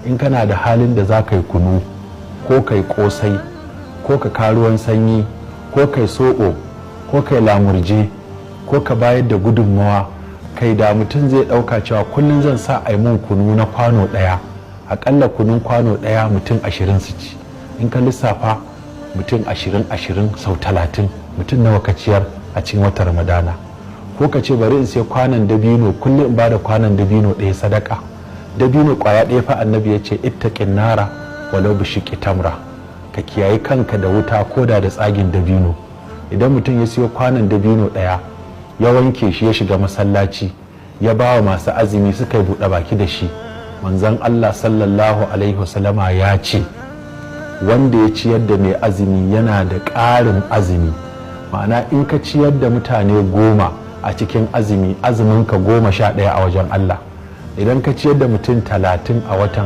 in kana da halin da za ka yi kunu ko ka yi kosai ko ka karuwan sanyi ko ka yi soɓo ko ka yi lamurje ko ka bayar da gudunmawa, kai da mutum zai ɗauka cewa kullum zan sa a yi mun kunu na kwano ɗaya, aƙalla kunun kwano ɗaya mutum 20 su ci. In ka lissafa mutum 20 sau 30 mutum nawa ka ciyar a cikin watan ramadana. Ko ka ce bari in sai kwanan dabino kullum in bada kwanan dabino ɗaya sadaka. Dabino ƙwaya ɗaya fa annabi ya ce ittaqin nara walau bi shiqqi tamra, ka kiyayi kanka da wuta koda da tsagin dabino. Idan mutum ya siyo kwanan dabino ɗaya ya wanke shi ya shiga masallaci ya ba wa masu azumi suka yi buɗe baki da shi, manzon Allah sallallahu alaihi wasallama ya ce wanda ya ciyar da mai azumi yana da ƙarin azumi. Ma'ana in ka ciyar da mutane 10 a cikin azumi, azuminka 11 a wajen Allah. Idan ka ciyar da mutum 30 a watan